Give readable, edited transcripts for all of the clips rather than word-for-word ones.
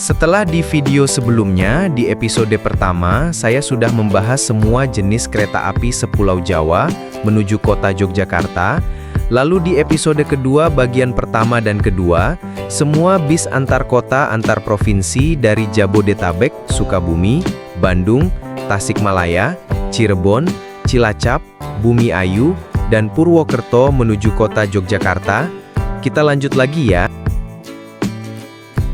Setelah di video sebelumnya, di episode pertama, saya sudah membahas semua jenis kereta api sepulau Jawa menuju kota Yogyakarta. Lalu di episode kedua bagian pertama dan kedua, semua bis antar kota antar provinsi dari Jabodetabek, Sukabumi, Bandung, Tasikmalaya, Cirebon, Cilacap, Bumi Ayu, dan Purwokerto menuju kota Yogyakarta. Kita lanjut lagi ya.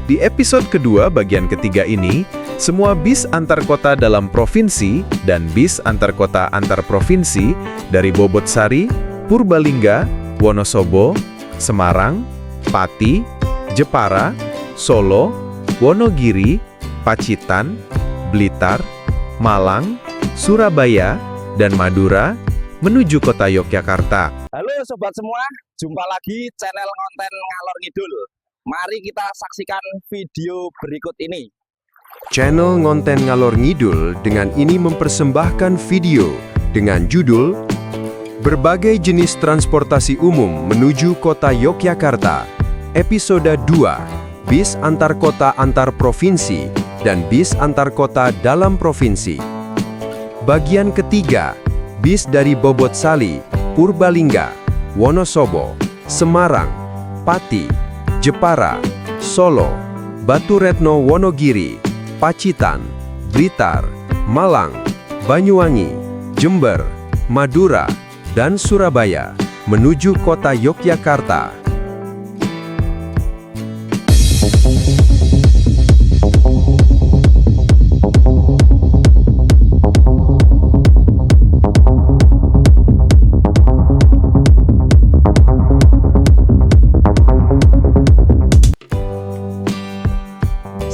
Di episode kedua bagian ketiga ini, semua bis antar kota dalam provinsi dan bis antar kota antar provinsi dari Bobotsari, Purbalingga, Wonosobo, Semarang, Pati, Jepara, Solo, Wonogiri, Pacitan, Blitar, Malang, Surabaya, dan Madura menuju kota Yogyakarta. Halo sobat semua, jumpa lagi channel konten Ngalor Ngidul. Mari kita saksikan video berikut ini. Channel Ngonten Ngalor Ngidul dengan ini mempersembahkan video dengan judul Berbagai Jenis Transportasi Umum Menuju Kota Yogyakarta, Episode 2, Bis Antar Kota Antar Provinsi dan Bis Antar Kota Dalam Provinsi. Bagian ketiga, bis dari Bobotsali, Purbalingga, Wonosobo, Semarang, Pati, Jepara, Solo, Baturetno Wonogiri, Pacitan, Blitar, Malang, Banyuwangi, Jember, Madura, dan Surabaya menuju kota Yogyakarta.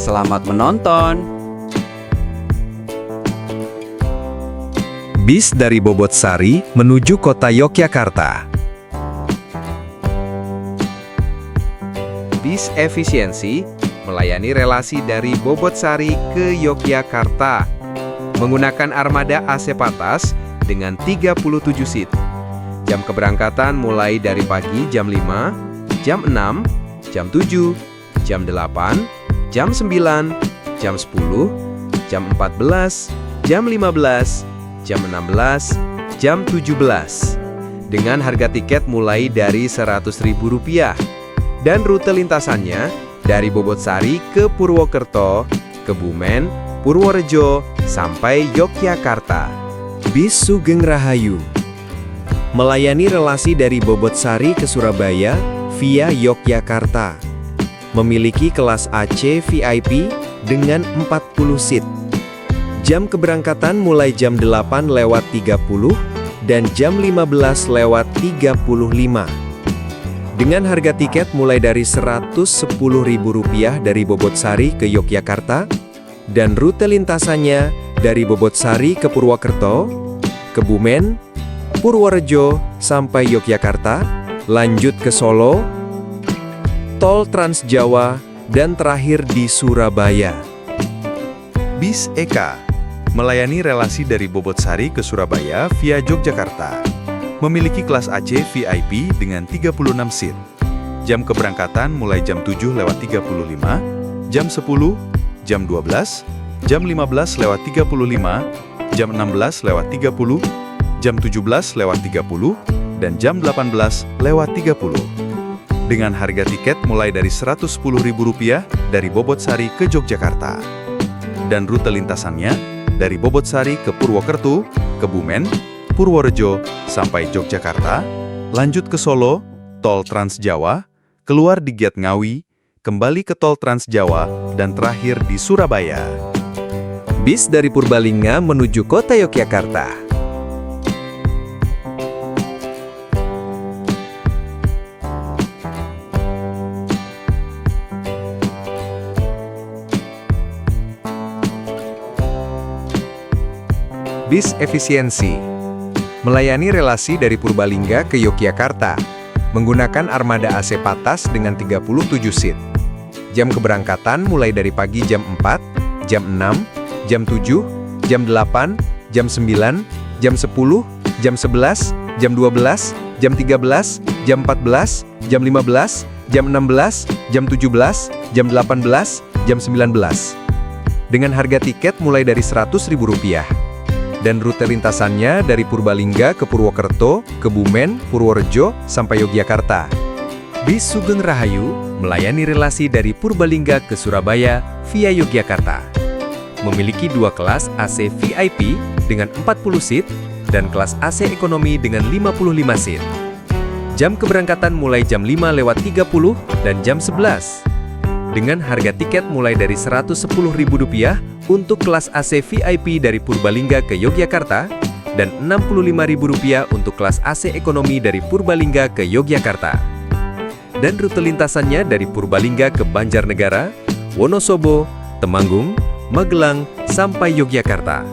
Selamat menonton. Bis dari Bobotsari menuju kota Yogyakarta. Bis efisiensi melayani relasi dari Bobotsari ke Yogyakarta menggunakan armada AC Patas dengan 37 seat. Jam keberangkatan mulai dari pagi jam 5, jam 6, jam 7, jam 8, jam 9, jam 10, jam 14, jam 15, jam 16, jam 17. Dengan harga tiket mulai dari Rp100.000 dan rute lintasannya dari Bobotsari ke Purwokerto, Kebumen, Purworejo, sampai Yogyakarta. Bis Sugeng Rahayu melayani relasi dari Bobotsari ke Surabaya via Yogyakarta. Memiliki kelas AC VIP dengan 40 seat. Jam keberangkatan mulai jam 8:30 dan jam 15:35. Dengan harga tiket mulai dari Rp110.000 dari Bobotsari ke Yogyakarta dan rute lintasannya dari Bobotsari ke Purwokerto, Kebumen, Purworejo sampai Yogyakarta, lanjut ke Solo, Tol Trans Jawa, dan terakhir di Surabaya. Bis EK melayani relasi dari Bobotsari ke Surabaya via Yogyakarta. Memiliki kelas AC VIP dengan 36 seat. Jam keberangkatan mulai jam 7:35, jam 10, jam 12, jam 15:35, jam 16:30, jam 17:30, dan jam 18:30. Dengan harga tiket mulai dari Rp110.000 dari Bobotsari ke Yogyakarta. Dan rute lintasannya dari Bobotsari ke Purwokerto, Kebumen, Purworejo, sampai Yogyakarta, lanjut ke Solo, Tol Trans Jawa, keluar di Giat Ngawi, kembali ke Tol Trans Jawa, dan terakhir di Surabaya. Bis dari Purbalingga menuju kota Yogyakarta. Bis efisiensi melayani relasi dari Purbalingga ke Yogyakarta menggunakan armada AC Patas dengan 37 seat. Jam keberangkatan mulai dari pagi jam 4, jam 6, jam 7, jam 8, jam 9, jam 10, jam 11, jam 12, jam 13, jam 14, jam 15, jam 16, jam 17, jam 18, jam 19. Dengan harga tiket mulai dari Rp100.000. Dan rute lintasannya dari Purbalingga ke Purwokerto, Kebumen, Purworejo, sampai Yogyakarta. Bis Sugeng Rahayu melayani relasi dari Purbalingga ke Surabaya via Yogyakarta. Memiliki 2 kelas AC VIP dengan 40 seat dan kelas AC ekonomi dengan 55 seat. Jam keberangkatan mulai jam 5:30 dan jam 11. Dengan harga tiket mulai dari Rp110.000 untuk kelas AC VIP dari Purbalingga ke Yogyakarta dan Rp65.000 untuk kelas AC ekonomi dari Purbalingga ke Yogyakarta. Dan rute lintasannya dari Purbalingga ke Banjarnegara, Wonosobo, Temanggung, Magelang, sampai Yogyakarta.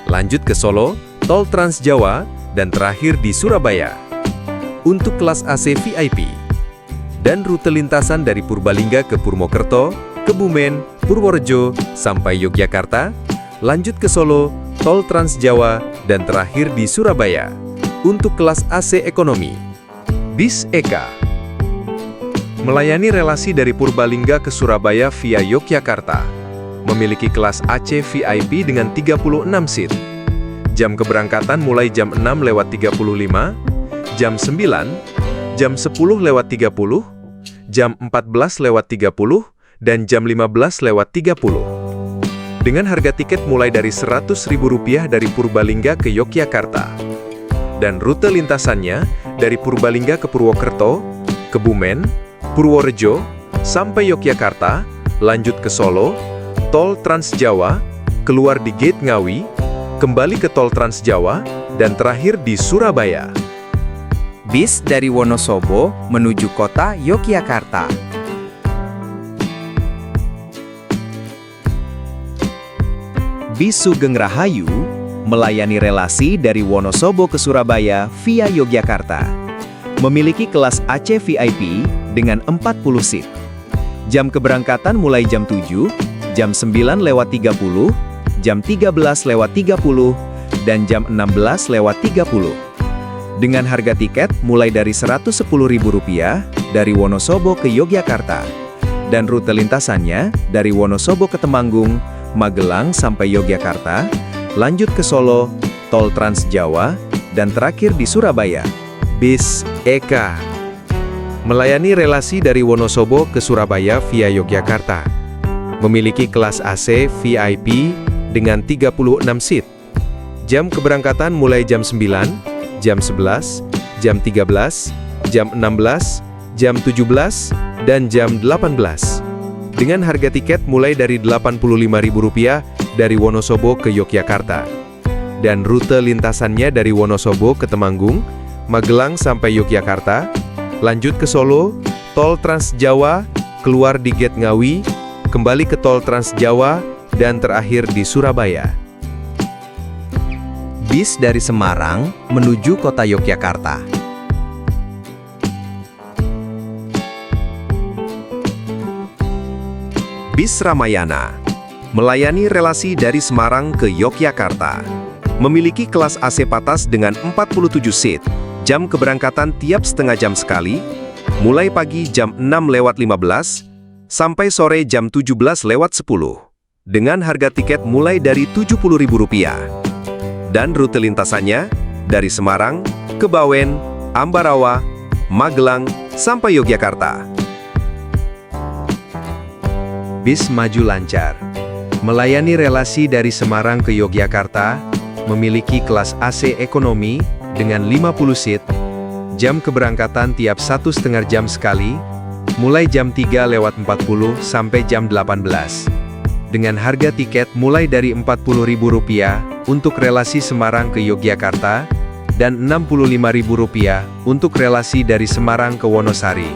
Lanjut ke Solo, Tol Trans Jawa, dan terakhir di Surabaya. Untuk kelas AC VIP. Dan rute lintasan dari Purbalingga ke Purwokerto, Kebumen, Purworejo, sampai Yogyakarta, lanjut ke Solo, Tol Trans Jawa, dan terakhir di Surabaya. Untuk kelas AC ekonomi. Bis Eka melayani relasi dari Purbalingga ke Surabaya via Yogyakarta. Memiliki kelas AC VIP dengan 36 seat. Jam keberangkatan mulai jam 6:35, jam 9, jam 10:30, jam 14:30, dan jam 15:30. Dengan harga tiket mulai dari Rp100.000 dari Purbalingga ke Yogyakarta. Dan rute lintasannya dari Purbalingga ke Purwokerto, Kebumen, Purworejo, sampai Yogyakarta, lanjut ke Solo, Tol Trans Jawa, keluar di Gate Ngawi, kembali ke Tol Trans Jawa, dan terakhir di Surabaya. Bis dari Wonosobo menuju kota Yogyakarta. Bis Sugeng Rahayu melayani relasi dari Wonosobo ke Surabaya via Yogyakarta. Memiliki kelas AC VIP dengan 40 seat. Jam keberangkatan mulai jam 7, jam 9:30, jam 13:30, dan jam 16:30. Dengan harga tiket mulai dari Rp110.000 dari Wonosobo ke Yogyakarta. Dan rute lintasannya dari Wonosobo ke Temanggung, Magelang sampai Yogyakarta, lanjut ke Solo, Tol Trans Jawa, dan terakhir di Surabaya. Bis Eka melayani relasi dari Wonosobo ke Surabaya via Yogyakarta. Memiliki kelas AC VIP dengan 36 seat. Jam keberangkatan mulai jam 9, jam 11, jam 13, jam 16, jam 17, dan jam 18. Dengan harga tiket mulai dari Rp85.000 dari Wonosobo ke Yogyakarta. Dan rute lintasannya dari Wonosobo ke Temanggung, Magelang sampai Yogyakarta, lanjut ke Solo, Tol Trans Jawa, keluar di Gate Ngawi, kembali ke Tol Trans Jawa, dan terakhir di Surabaya. Bis dari Semarang menuju kota Yogyakarta. Bis Ramayana melayani relasi dari Semarang ke Yogyakarta. Memiliki kelas AC Patas dengan 47 seat. Jam keberangkatan tiap setengah jam sekali, mulai pagi jam 6:15 sampai sore jam 17:10. Dengan harga tiket mulai dari Rp70.000. Dan rute lintasannya dari Semarang ke Bawen, Ambarawa, Magelang, sampai Yogyakarta. Bis Maju Lancar melayani relasi dari Semarang ke Yogyakarta, memiliki kelas AC ekonomi dengan 50 seat, jam keberangkatan tiap 1,5 jam sekali, mulai jam 3:40 sampai jam 18. Dengan harga tiket mulai dari Rp40.000 untuk relasi Semarang ke Yogyakarta, dan Rp65.000 untuk relasi dari Semarang ke Wonosari.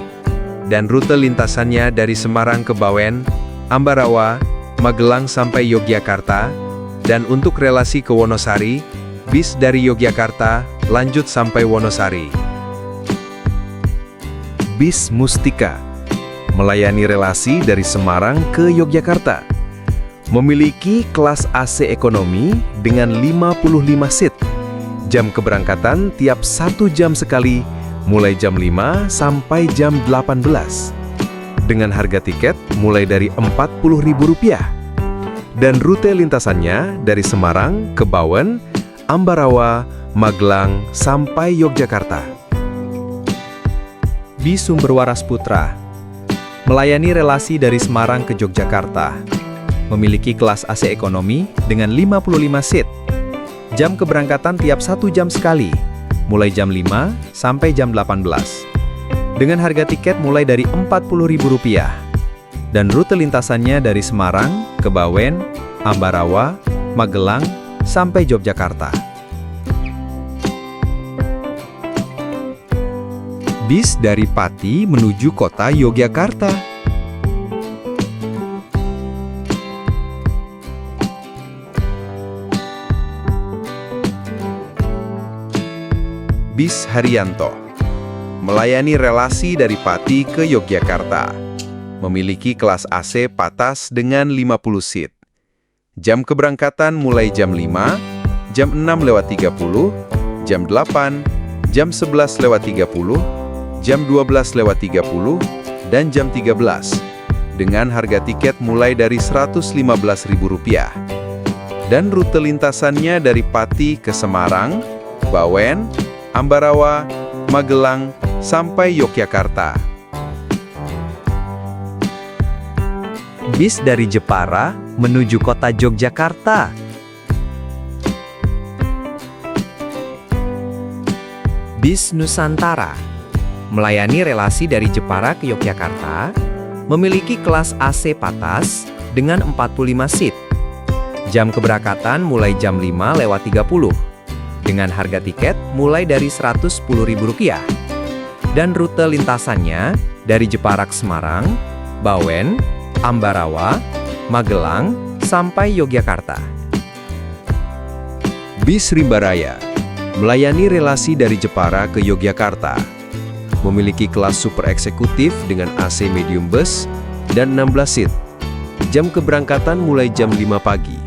Dan rute lintasannya dari Semarang ke Bawen, Ambarawa, Magelang sampai Yogyakarta, dan untuk relasi ke Wonosari, bis dari Yogyakarta lanjut sampai Wonosari. Bis Mustika melayani relasi dari Semarang ke Yogyakarta. Memiliki kelas AC ekonomi dengan 55 seat. Jam keberangkatan tiap 1 jam sekali, mulai jam 5 sampai jam 18. dengan harga tiket mulai dari Rp40.000. Dan rute lintasannya dari Semarang ke Bawen, Ambarawa, Magelang, sampai Yogyakarta. Bis Sumber Waras Putra melayani relasi dari Semarang ke Yogyakarta. Memiliki kelas AC ekonomi dengan 55 seat. Jam keberangkatan tiap 1 jam sekali, mulai jam 5 sampai jam 18. Dengan harga tiket mulai dari Rp40.000. Dan rute lintasannya dari Semarang ke Bawen, Ambarawa, Magelang, sampai Yogyakarta. Bis dari Pati menuju kota Yogyakarta. Bis Haryanto melayani relasi dari Pati ke Yogyakarta. Memiliki kelas AC patas dengan 50 seat. Jam keberangkatan mulai jam 5, jam 6:30, jam 8, jam 11:30, jam 12:30, dan jam 13. Dengan harga tiket mulai dari Rp115.000. Dan rute lintasannya dari Pati ke Semarang, Bawen, Ambarawa, Magelang, sampai Yogyakarta. Bis dari Jepara menuju kota Yogyakarta. Bis Nusantara melayani relasi dari Jepara ke Yogyakarta, memiliki kelas AC patas dengan 45 seat. Jam keberangkatan mulai jam 5:30. Dengan harga tiket mulai dari Rp110.000. Dan rute lintasannya dari Jepara ke Semarang, Bawen, Ambarawa, Magelang, sampai Yogyakarta. Bis Rimbaraya melayani relasi dari Jepara ke Yogyakarta. Memiliki kelas super eksekutif dengan AC medium bus dan 16 seat. Jam keberangkatan mulai jam 5 pagi.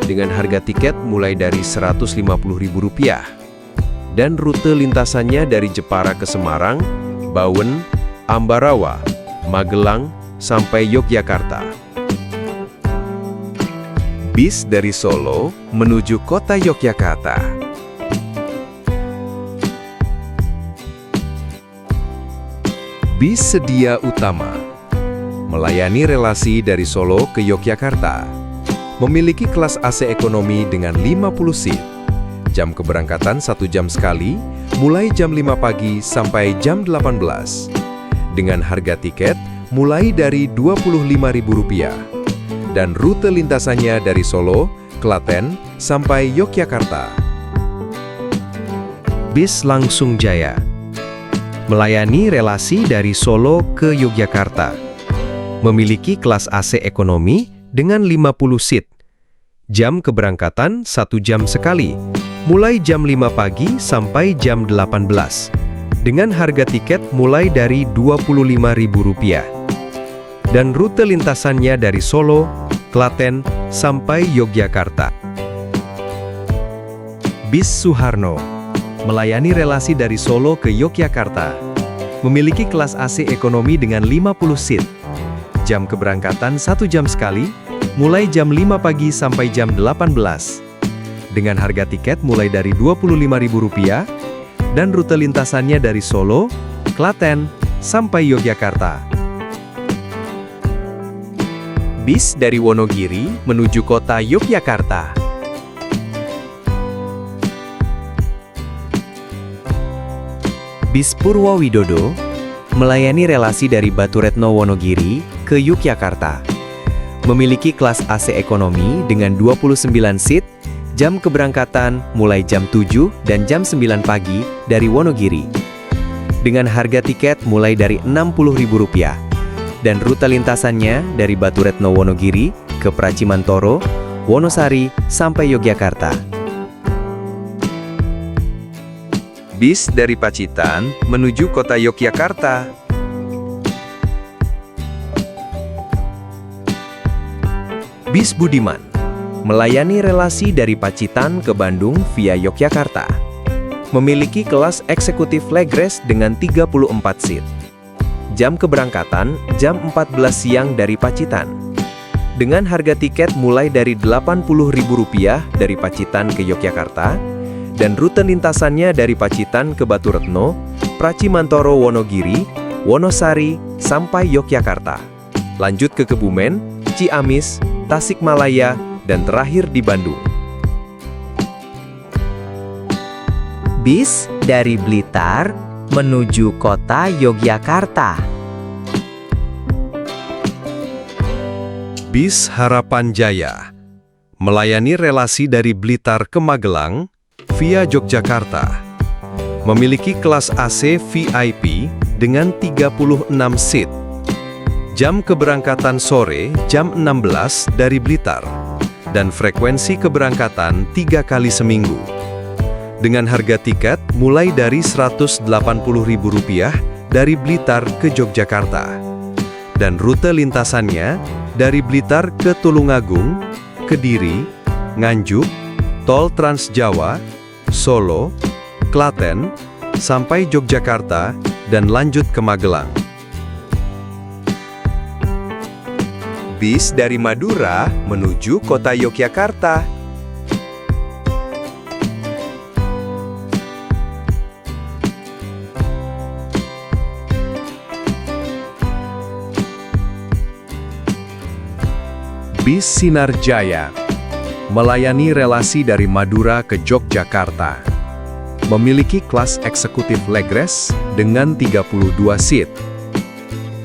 Dengan harga tiket mulai dari Rp150.000. Dan rute lintasannya dari Jepara ke Semarang, Bawen, Ambarawa, Magelang, sampai Yogyakarta. Bis dari Solo menuju kota Yogyakarta. Bis Sedia Utama melayani relasi dari Solo ke Yogyakarta. Memiliki kelas AC ekonomi dengan 50 seat. Jam keberangkatan 1 jam sekali, mulai jam 5 pagi sampai jam 18. Dengan harga tiket mulai dari Rp25.000. Dan rute lintasannya dari Solo, Klaten, sampai Yogyakarta. Bis Langsung Jaya melayani relasi dari Solo ke Yogyakarta. Memiliki kelas AC ekonomi dengan 50 seat. Jam keberangkatan 1 jam sekali, mulai jam 5 pagi sampai jam 18. Dengan harga tiket mulai dari Rp25.000. Dan rute lintasannya dari Solo, Klaten, sampai Yogyakarta. Bis Suharno melayani relasi dari Solo ke Yogyakarta. Memiliki kelas AC ekonomi dengan 50 seat. Jam keberangkatan 1 jam sekali, mulai jam 5 pagi sampai jam 18. Dengan harga tiket mulai dari Rp25.000. Dan rute lintasannya dari Solo, Klaten, sampai Yogyakarta. Bis dari Wonogiri menuju kota Yogyakarta. Bis Purwowidodo melayani relasi dari Baturetno Wonogiri ke Yogyakarta. Memiliki kelas AC ekonomi dengan 29 seat, jam keberangkatan mulai jam 7 dan jam 9 pagi dari Wonogiri. Dengan harga tiket mulai dari Rp60.000. Dan rute lintasannya dari Baturetno Wonogiri ke Pracimantoro, Wonosari, sampai Yogyakarta. Bis dari Pacitan menuju kota Yogyakarta. Bis Budiman melayani relasi dari Pacitan ke Bandung via Yogyakarta. Memiliki kelas eksekutif leg rest dengan 34 seat. Jam keberangkatan jam 14 siang dari Pacitan. Dengan harga tiket mulai dari Rp80.000 dari Pacitan ke Yogyakarta, dan rute lintasannya dari Pacitan ke Baturetno, Pracimantoro Wonogiri, Wonosari, sampai Yogyakarta. Lanjut ke Kebumen, Ciamis, Tasikmalaya, dan terakhir di Bandung. Bis dari Blitar menuju kota Yogyakarta. Bis Harapan Jaya melayani relasi dari Blitar ke Magelang via Yogyakarta. Memiliki kelas AC VIP dengan 36 seat. Jam keberangkatan sore jam 16 dari Blitar dan frekuensi keberangkatan 3 kali seminggu. Dengan harga tiket mulai dari Rp180.000 dari Blitar ke Yogyakarta. Dan rute lintasannya dari Blitar ke Tulungagung, Kediri, Nganjuk, Tol Trans Jawa, Solo, Klaten, sampai Yogyakarta, dan lanjut ke Magelang. Bis dari Madura menuju kota Yogyakarta. Bis Sinar Jaya melayani relasi dari Madura ke Yogyakarta. Memiliki kelas eksekutif Legres dengan 32 seat.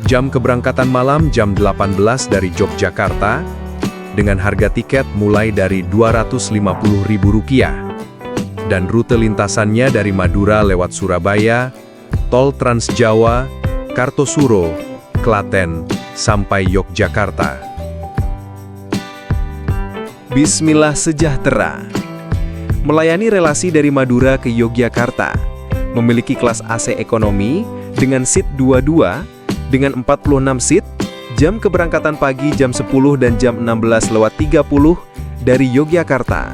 Jam keberangkatan malam jam 18 dari Yogyakarta dengan harga tiket mulai dari Rp250.000. Dan rute lintasannya dari Madura lewat Surabaya, Tol Trans Jawa, Kartosuro, Klaten, sampai Yogyakarta. Bismillah Sejahtera melayani relasi dari Madura ke Yogyakarta. Memiliki kelas AC ekonomi dengan seat 22 dengan 46 seat. Jam keberangkatan pagi jam 10 dan jam 16:30 dari Yogyakarta.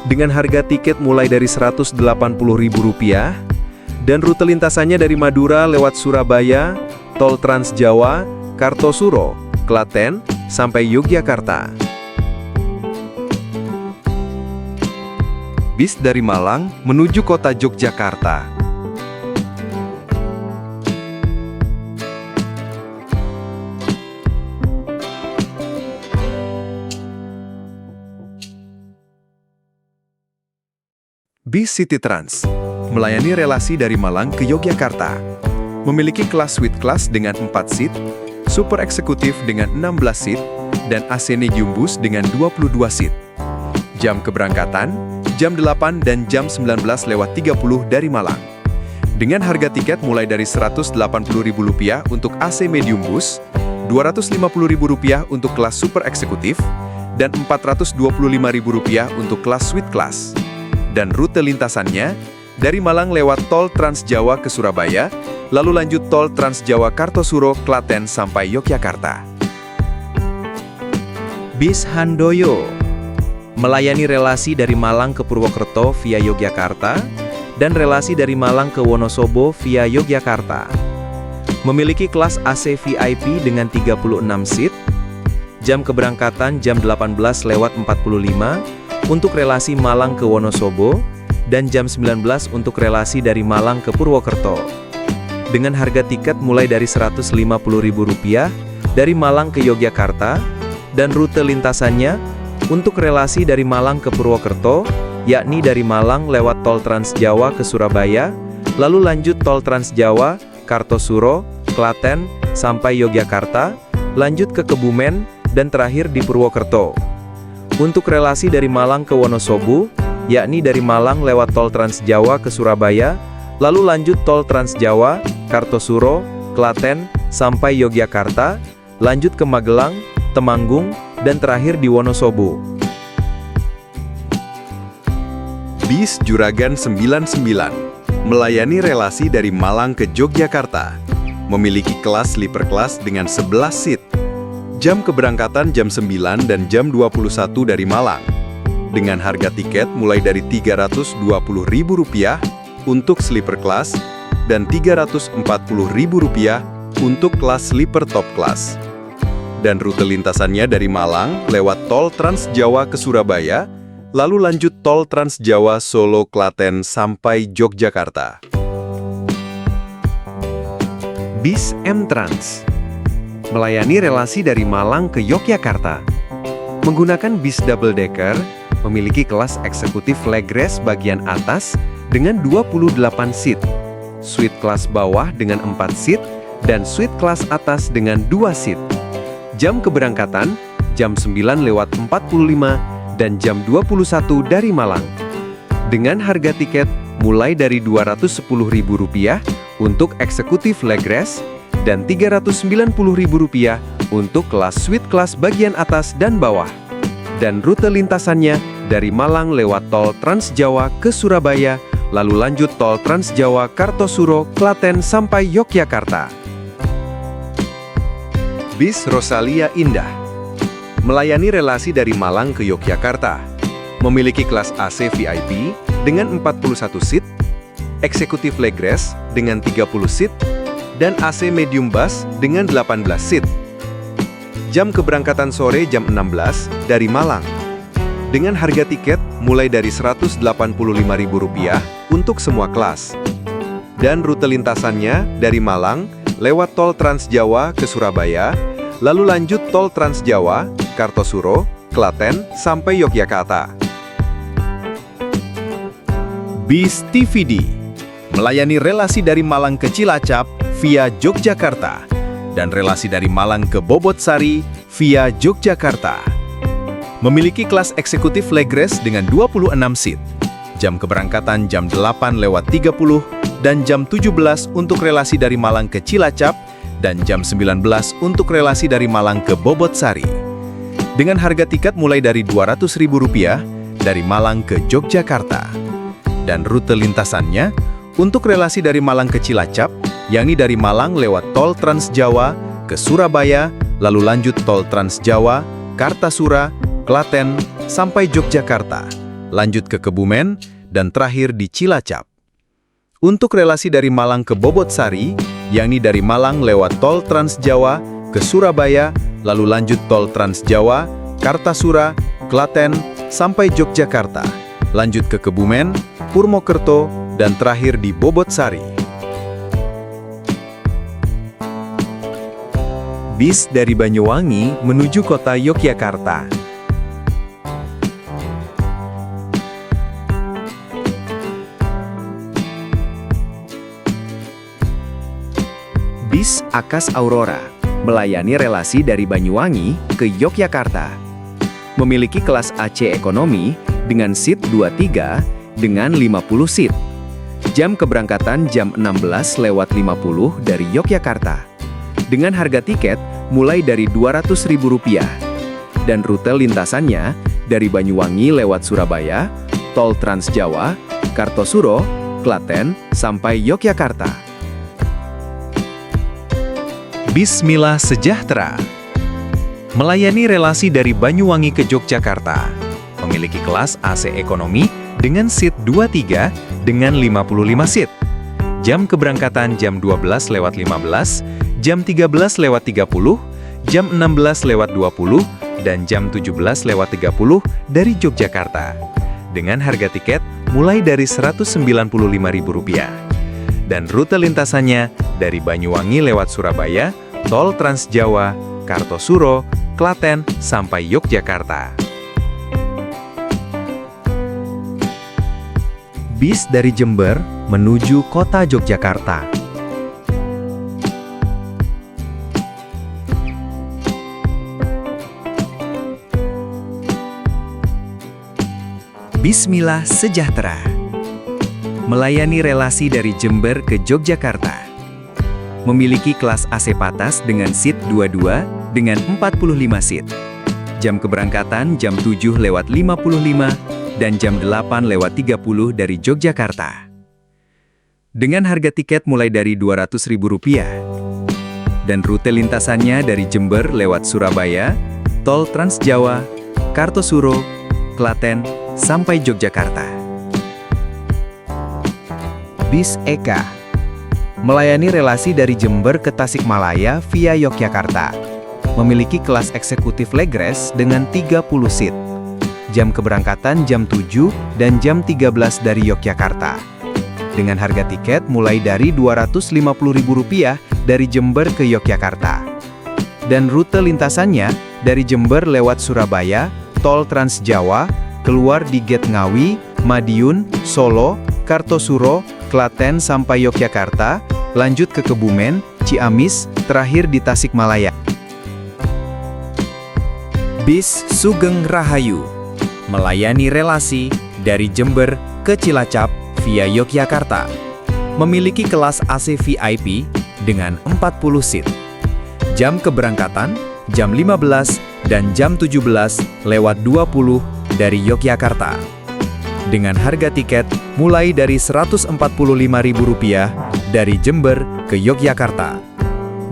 Dengan harga tiket mulai dari Rp180.000 dan rute lintasannya dari Madura lewat Surabaya, Tol Trans Jawa, Kartosuro, Klaten, sampai Yogyakarta. Bis dari Malang menuju kota Yogyakarta. Bis City Trans melayani relasi dari Malang ke Yogyakarta. Memiliki kelas suite class dengan 4 seat, super eksekutif dengan 16 seat, dan AC Medium Bus dengan 22 seat. Jam keberangkatan jam 8 dan jam 19:30 dari Malang. Dengan harga tiket mulai dari Rp180.000 untuk AC Medium Bus, Rp250.000 untuk kelas super eksekutif, dan Rp425.000 untuk kelas suite class. Dan rute lintasannya dari Malang lewat Tol Trans Jawa ke Surabaya, lalu lanjut Tol Trans Jawa Kartosuro, Klaten, sampai Yogyakarta. Bis Handoyo melayani relasi dari Malang ke Purwokerto via Yogyakarta dan relasi dari Malang ke Wonosobo via Yogyakarta. Memiliki kelas AC VIP dengan 36 seat. Jam keberangkatan jam 18:45 untuk relasi Malang ke Wonosobo dan jam 19 untuk relasi dari Malang ke Purwokerto. Dengan harga tiket mulai dari Rp150.000 dari Malang ke Yogyakarta dan rute lintasannya untuk relasi dari Malang ke Purwokerto, yakni dari Malang lewat Tol Trans Jawa ke Surabaya, lalu lanjut Tol Trans Jawa, Kartosuro, Klaten, sampai Yogyakarta, lanjut ke Kebumen, dan terakhir di Purwokerto. Untuk relasi dari Malang ke Wonosobo, yakni dari Malang lewat Tol Trans Jawa ke Surabaya, lalu lanjut Tol Trans Jawa, Kartosuro, Klaten, sampai Yogyakarta, lanjut ke Magelang, Temanggung, dan terakhir di Wonosobo. Bis Juragan 99 melayani relasi dari Malang ke Yogyakarta. Memiliki kelas sleeper class dengan 11 seat. Jam keberangkatan jam 9 dan jam 21 dari Malang. Dengan harga tiket mulai dari Rp320.000 untuk sleeper class dan Rp340.000 untuk kelas sleeper top class. Dan rute lintasannya dari Malang lewat tol Trans Jawa ke Surabaya, lalu lanjut tol Trans Jawa Solo Klaten sampai Yogyakarta. Bis M-Trans melayani relasi dari Malang ke Yogyakarta. Menggunakan bis double decker, memiliki kelas eksekutif leg rest bagian atas dengan 28 seat, suite kelas bawah dengan 4 seat, dan suite kelas atas dengan 2 seat. Jam keberangkatan, jam 9:45 dan jam 21 dari Malang. Dengan harga tiket mulai dari Rp210.000 untuk eksekutif leg rest dan Rp390.000 untuk kelas suite kelas bagian atas dan bawah. Dan rute lintasannya dari Malang lewat tol Trans Jawa ke Surabaya, lalu lanjut tol Trans Jawa Kartosuro, Klaten sampai Yogyakarta. Bis Rosalia Indah melayani relasi dari Malang ke Yogyakarta. Memiliki kelas AC VIP dengan 41 seat, eksekutif leg rest dengan 30 seat, dan AC medium bus dengan 18 seat. Jam keberangkatan sore jam 16 dari Malang. Dengan harga tiket mulai dari Rp185.000 untuk semua kelas. Dan rute lintasannya dari Malang lewat tol Trans Jawa ke Surabaya, lalu lanjut tol Trans Jawa, Kartosuro, Klaten, sampai Yogyakarta. Bis TVD melayani relasi dari Malang ke Cilacap via Yogyakarta dan relasi dari Malang ke Bobotsari via Yogyakarta. Memiliki kelas eksekutif leg rest dengan 26 seat. Jam keberangkatan jam 8:30 dan jam 17 untuk relasi dari Malang ke Cilacap dan jam 19 untuk relasi dari Malang ke Bobotsari. Dengan harga tiket mulai dari Rp200.000 dari Malang ke Yogyakarta. Dan rute lintasannya untuk relasi dari Malang ke Cilacap, yakni dari Malang lewat tol Trans Jawa ke Surabaya, lalu lanjut tol Trans Jawa, Kartasura, Klaten, sampai Yogyakarta, lanjut ke Kebumen, dan terakhir di Cilacap. Untuk relasi dari Malang ke Bobotsari, yakni dari Malang lewat tol Trans Jawa ke Surabaya, lalu lanjut tol Trans Jawa, Kartasura, Klaten, sampai Yogyakarta, lanjut ke Kebumen, Purwokerto, dan terakhir di Bobotsari. Bis dari Banyuwangi menuju kota Yogyakarta. Bis Akas Aurora melayani relasi dari Banyuwangi ke Yogyakarta. Memiliki kelas AC ekonomi dengan seat 23 dengan 50 seat. Jam keberangkatan jam 16:50 dari Yogyakarta. Dengan harga tiket mulai dari Rp200.000. Dan rute lintasannya dari Banyuwangi lewat Surabaya, tol Trans Jawa, Kartosuro, Klaten, sampai Yogyakarta. Bismillah Sejahtera melayani relasi dari Banyuwangi ke Yogyakarta. Memiliki kelas AC ekonomi dengan seat 23 dengan 55 seat. Jam keberangkatan jam 12:15, jam 13:30, jam 16:20, dan jam 17:30 dari Yogyakarta. Dengan harga tiket mulai dari Rp195.000. Dan rute lintasannya dari Banyuwangi lewat Surabaya, tol Trans Jawa, Kartosuro, Klaten, sampai Yogyakarta. Bis dari Jember menuju kota Yogyakarta. Bismillah Sejahtera melayani relasi dari Jember ke Yogyakarta. Memiliki kelas AC Patas dengan seat 22 dengan 45 seat. Jam keberangkatan jam 7:55 dan jam 8:30 dari Yogyakarta. Dengan harga tiket mulai dari Rp200.000. Dan rute lintasannya dari Jember lewat Surabaya, tol Trans Jawa, Kartosuro, Klaten, sampai Yogyakarta. Bis Eka melayani relasi dari Jember ke Tasikmalaya via Yogyakarta. Memiliki kelas eksekutif Legres dengan 30 seat. Jam keberangkatan jam 7 dan jam 13 dari Yogyakarta. Dengan harga tiket mulai dari Rp250.000 dari Jember ke Yogyakarta. Dan rute lintasannya dari Jember lewat Surabaya, Tol Trans Jawa, keluar di Gate Ngawi, Madiun, Solo, Kartosuro, Klaten sampai Yogyakarta, lanjut ke Kebumen, Ciamis, terakhir di Tasikmalaya. Bis Sugeng Rahayu melayani relasi dari Jember ke Cilacap via Yogyakarta. Memiliki kelas AC VIP dengan 40 seat. Jam keberangkatan jam 15 dan jam 17:20 dari Yogyakarta. Dengan harga tiket mulai dari Rp145.000 dari Jember ke Yogyakarta.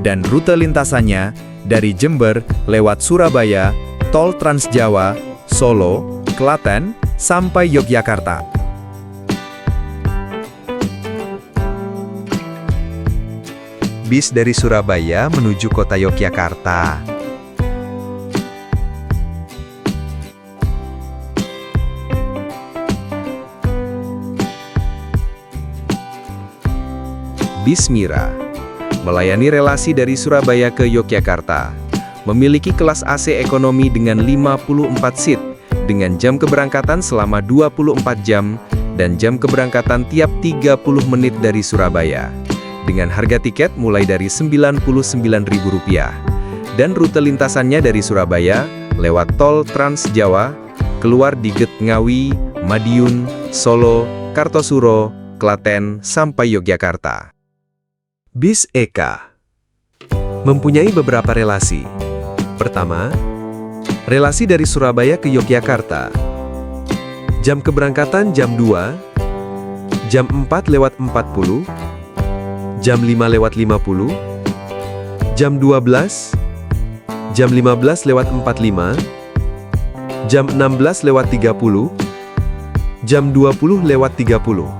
Dan rute lintasannya dari Jember lewat Surabaya, Tol Trans Jawa, Solo, Klaten, sampai Yogyakarta. Bis dari Surabaya menuju kota Yogyakarta. Bis Mira melayani relasi dari Surabaya ke Yogyakarta. Memiliki kelas AC ekonomi dengan 54 seat, dengan jam keberangkatan selama 24 jam, dan jam keberangkatan tiap 30 menit dari Surabaya. Dengan harga tiket mulai dari Rp99.000. Dan rute lintasannya dari Surabaya, lewat Tol Trans Jawa, keluar di Gate Ngawi, Madiun, Solo, Kartosuro, Klaten, sampai Yogyakarta. Bis Eka mempunyai beberapa relasi. Pertama, relasi dari Surabaya ke Yogyakarta. Jam keberangkatan jam 2, jam 4:40, jam 5:50, jam 12, jam 15:45, jam 16:30, jam 20:30.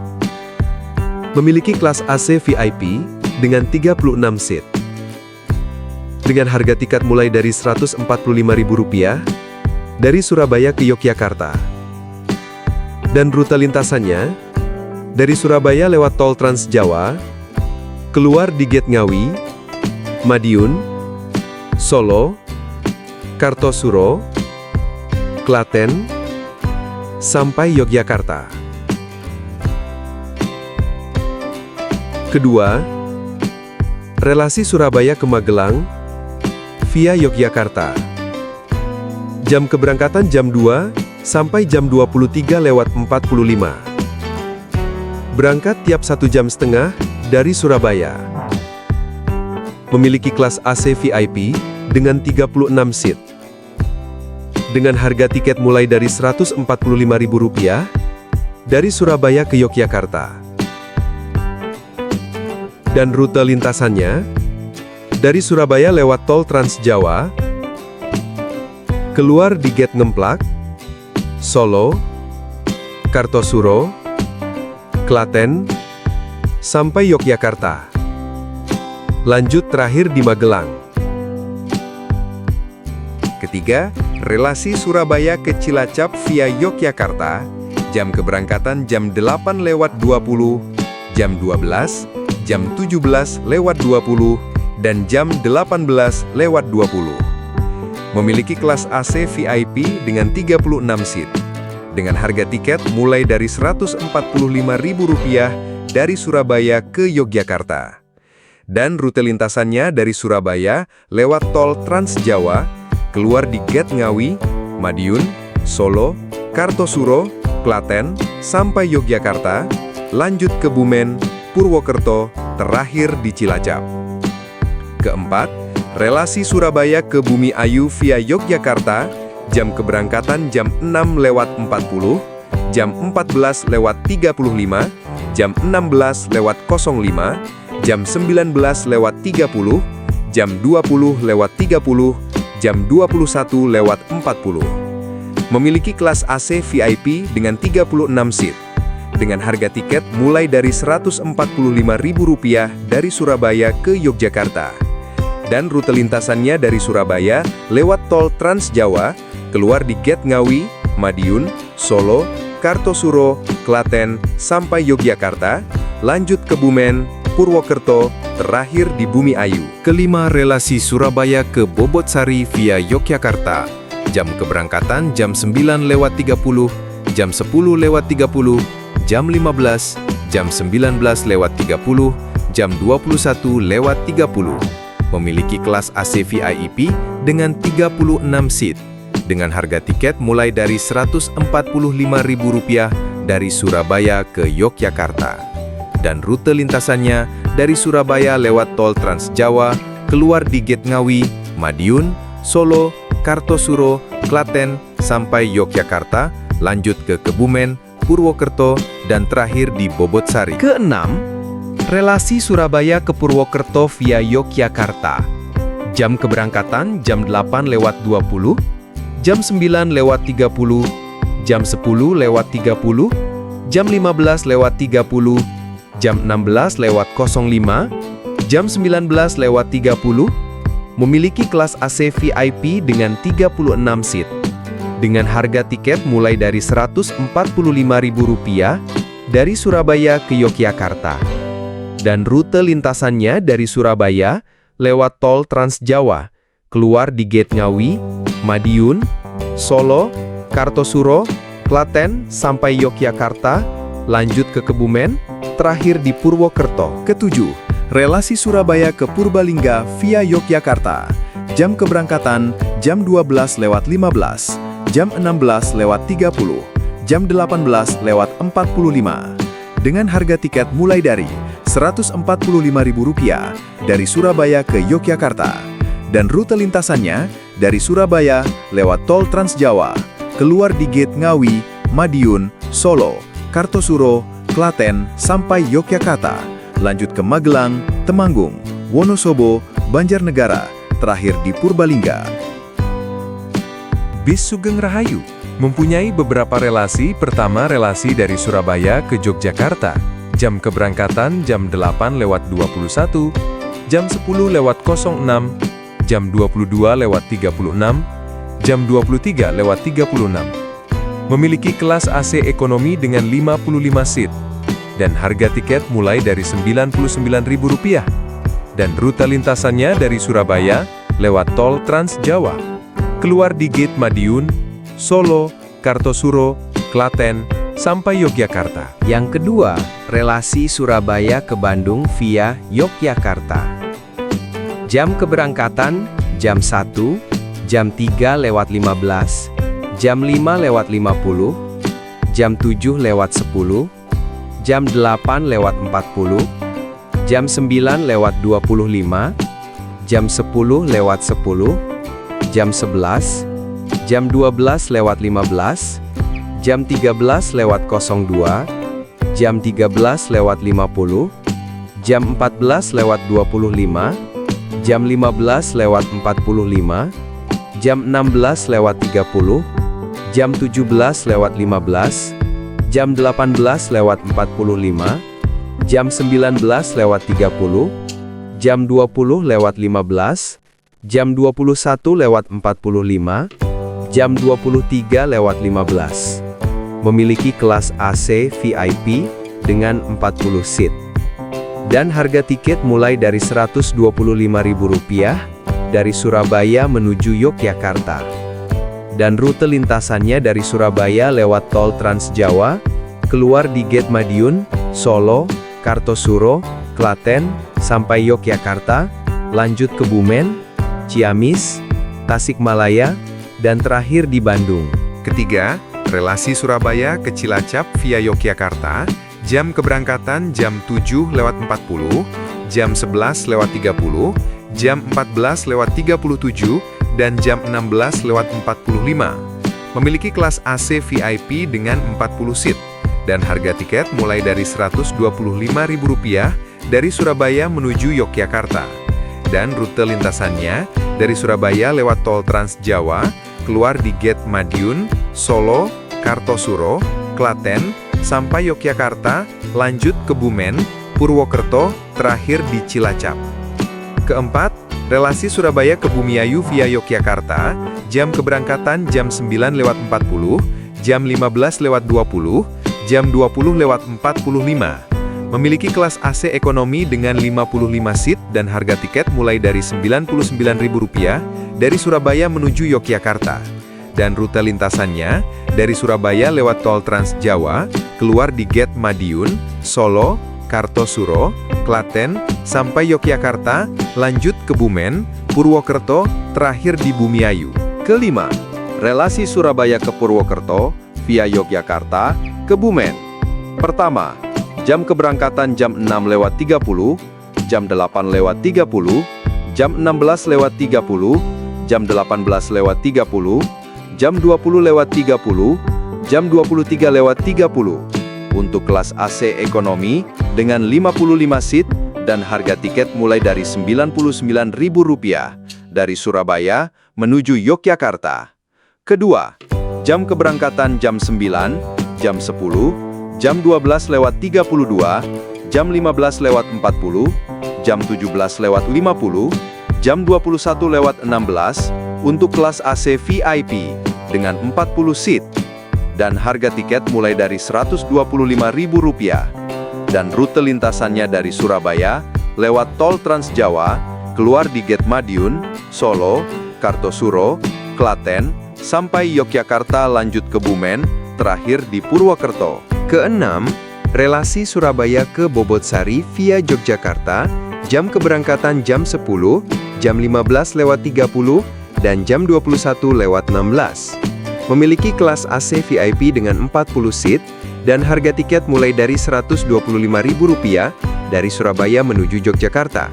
Memiliki kelas AC VIP dengan 36 seat. Dengan harga tiket mulai dari Rp145.000 dari Surabaya ke Yogyakarta. Dan rute lintasannya dari Surabaya lewat Tol Trans Jawa, keluar di Gate Ngawi, Madiun, Solo, Kartosuro, Klaten, sampai Yogyakarta. Kedua, relasi Surabaya ke Magelang via Yogyakarta. Jam keberangkatan jam 2 sampai jam 23:45. Berangkat tiap 1,5 jam dari Surabaya. Memiliki kelas AC VIP dengan 36 seat. Dengan harga tiket mulai dari Rp145.000 dari Surabaya ke Yogyakarta. Dan rute lintasannya dari Surabaya lewat Tol Trans Jawa, keluar di Gate Ngemplak, Solo, Kartosuro, Klaten, sampai Yogyakarta. Lanjut terakhir di Magelang. Ketiga, relasi Surabaya ke Cilacap via Yogyakarta. Jam keberangkatan jam 8:20, jam 12, jam 17:20, dan jam 18:20. Memiliki kelas AC VIP dengan 36 seat. Dengan harga tiket mulai dari Rp145.000 dari Surabaya ke Yogyakarta. Dan rute lintasannya dari Surabaya lewat Tol Trans Jawa, keluar di Gate Ngawi, Madiun, Solo, Kartosuro, Klaten, sampai Yogyakarta, lanjut ke Kebumen, Purwokerto, terakhir di Cilacap. Keempat, relasi Surabaya ke Bumi Ayu via Yogyakarta, jam keberangkatan jam 6:40, jam 14:35, jam 16:05, jam 19:30, jam 20:30, jam 21:40. Memiliki kelas AC VIP dengan 36 seat. dengan harga tiket mulai dari Rp145.000 dari Surabaya ke Yogyakarta. Dan rute lintasannya dari Surabaya lewat tol Trans Jawa, keluar di Gate Ngawi, Madiun, Solo, Kartosuro, Klaten, sampai Yogyakarta, lanjut ke Bumen, Purwokerto, terakhir di Bumi Ayu. Kelima, relasi Surabaya ke Bobotsari via Yogyakarta. Jam keberangkatan jam 9:30, jam 10:30, jam 15, jam 19:30, jam 21:30. Memiliki kelas AC VIP dengan 36 seat, dengan harga tiket mulai dari Rp145.000 dari Surabaya ke Yogyakarta. Dan rute lintasannya dari Surabaya lewat tol Trans Jawa, keluar di Gate Ngawi, Madiun, Solo, Kartosuro, Klaten, sampai Yogyakarta, lanjut ke Kebumen, Purwokerto, dan terakhir di Bobotsari. Keenam, relasi Surabaya ke Purwokerto via Yogyakarta. Jam keberangkatan jam 8:20, jam 9:30, jam 10:30, jam 15:30, jam 16:05, jam 19:30, memiliki kelas AC VIP dengan 36 seat, dengan harga tiket mulai dari Rp145.000 dari Surabaya ke Yogyakarta. Dan rute lintasannya dari Surabaya lewat tol Trans Jawa, keluar di Gate Ngawi, Madiun, Solo, Kartosuro, Klaten, sampai Yogyakarta, lanjut ke Kebumen, terakhir di Purwokerto. Ketujuh, relasi Surabaya ke Purbalingga via Yogyakarta. Jam keberangkatan jam 12:15, jam 16:30, jam 18:45. Dengan harga tiket mulai dari Rp145.000 dari Surabaya ke Yogyakarta. Dan rute lintasannya dari Surabaya lewat tol Trans Jawa, keluar di Gate Ngawi, Madiun, Solo, Kartosuro, Klaten, sampai Yogyakarta, lanjut ke Magelang, Temanggung, Wonosobo, Banjarnegara, terakhir di Purbalingga. Bis Sugeng Rahayu mempunyai beberapa relasi. Pertama, relasi dari Surabaya ke Yogyakarta. Jam keberangkatan jam 8:21, jam 10:06, jam 22:36, jam 23:36. Memiliki kelas AC ekonomi dengan 55 seat, dan harga tiket mulai dari Rp99.000. Dan rute lintasannya dari Surabaya lewat tol Trans Jawa, keluar di Gate Madiun, Solo, Kartosuro, Klaten, sampai Yogyakarta. Yang kedua, relasi Surabaya ke Bandung via Yogyakarta. Jam keberangkatan jam 1, jam 3:15, jam 5:50, jam 7:10, jam 8:40, jam 9:25, jam 10:10, jam 11, jam 12:15, jam 13:02, jam 13:50, jam 14:25, jam 15:45, jam 16:30, jam 17:15, jam 18:45, jam 19:30, jam 20:15, jam 21:45, jam 23:15. Memiliki kelas AC VIP dengan 40 seat. Dan harga tiket mulai dari Rp125.000 dari Surabaya menuju Yogyakarta. Dan rute lintasannya dari Surabaya lewat tol Trans Jawa, keluar di Gate Madiun, Solo, Kartosuro, Klaten, sampai Yogyakarta, lanjut ke Bumen, Ciamis, Tasikmalaya, dan terakhir di Bandung. Ketiga, relasi Surabaya ke Cilacap via Yogyakarta. Jam keberangkatan jam 7:40, jam 11:30, jam 14:37, dan jam 16:45. Memiliki kelas AC VIP dengan 40 seat, dan harga tiket mulai dari Rp125.000 dari Surabaya menuju Yogyakarta. Dan rute lintasannya dari Surabaya lewat tol Trans Jawa, keluar di Gate Madiun, Solo, Kartosuro, Klaten, sampai Yogyakarta, lanjut Kebumen, Purwokerto, terakhir di Cilacap. Keempat, relasi Surabaya ke Bumiayu via Yogyakarta, jam keberangkatan jam 9.40, jam 15.20, jam 20.45. Memiliki kelas AC ekonomi dengan 55 seat dan harga tiket mulai dari Rp99.000 dari Surabaya menuju Yogyakarta. Dan rute lintasannya dari Surabaya lewat tol Trans Jawa, keluar di Gate Madiun, Solo, Kartosuro, Klaten, sampai Yogyakarta, lanjut Kebumen, Purwokerto, terakhir di Bumiayu. Kelima, relasi Surabaya ke Purwokerto via Yogyakarta, Kebumen. Pertama, jam keberangkatan jam 6.30, jam 8.30, jam 16.30, jam 18.30, jam 20.30, jam 23.30. Untuk kelas AC ekonomi dengan 55 seat dan harga tiket mulai dari Rp99.000 dari Surabaya menuju Yogyakarta. Kedua, jam keberangkatan jam 9, jam 10, jam 12.32, jam 15.40, jam 17.50, jam 21.16 untuk kelas AC VIP dengan 40 seat dan harga tiket mulai dari Rp125.000 dan rute lintasannya dari Surabaya lewat tol Trans Jawa, keluar di Gate Madiun, Solo, Kartosuro, Klaten, sampai Yogyakarta lanjut Kebumen, terakhir di Purwokerto. Keenam, relasi Surabaya ke Bobotsari via Yogyakarta, jam keberangkatan jam 10, jam 15.30, dan jam 21.16. Memiliki kelas AC VIP dengan 40 seat dan harga tiket mulai dari Rp125.000 dari Surabaya menuju Yogyakarta.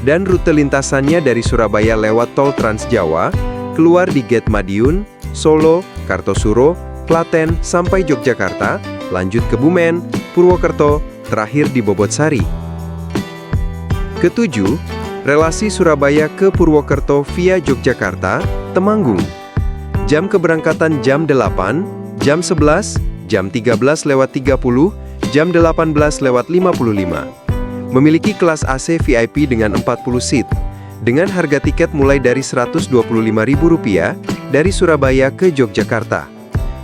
Dan rute lintasannya dari Surabaya lewat tol Trans Jawa, keluar di Gate Madiun, Solo, Kartosuro, Klaten, sampai Yogyakarta, lanjut Kebumen, Purwokerto, terakhir di Bobotsari. Ketujuh, relasi Surabaya ke Purwokerto via Yogyakarta, Temanggung. Jam keberangkatan jam 8, jam 11, jam 13.30, jam 18.55. Memiliki kelas AC VIP dengan 40 seat, dengan harga tiket mulai dari Rp125.000 dari Surabaya ke Yogyakarta.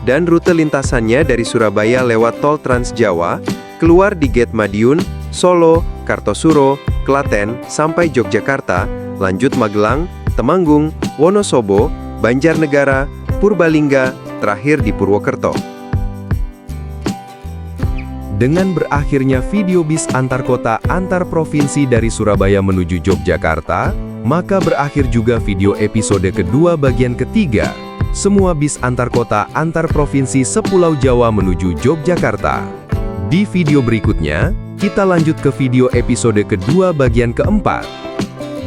Dan rute lintasannya dari Surabaya lewat tol Trans Jawa, keluar di Gate Madiun, Solo, Kartosuro, Klaten, sampai Yogyakarta, lanjut Magelang, Temanggung, Wonosobo, Banjarnegara, Purbalingga, terakhir di Purwokerto. Dengan berakhirnya video bis antar kota antar provinsi dari Surabaya menuju Yogyakarta, maka berakhir juga video episode kedua bagian ketiga. Semua bis antar kota antar provinsi sepulau Jawa menuju Yogyakarta. Di video berikutnya, kita lanjut ke video episode kedua bagian keempat.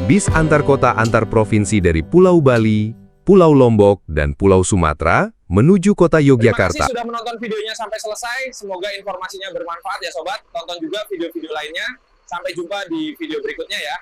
Bis antar kota antar provinsi dari Pulau Bali, Pulau Lombok, dan Pulau Sumatera menuju kota Yogyakarta. Terima kasih sudah menonton videonya sampai selesai. Semoga informasinya bermanfaat ya sobat. Tonton juga video-video lainnya. Sampai jumpa di video berikutnya ya.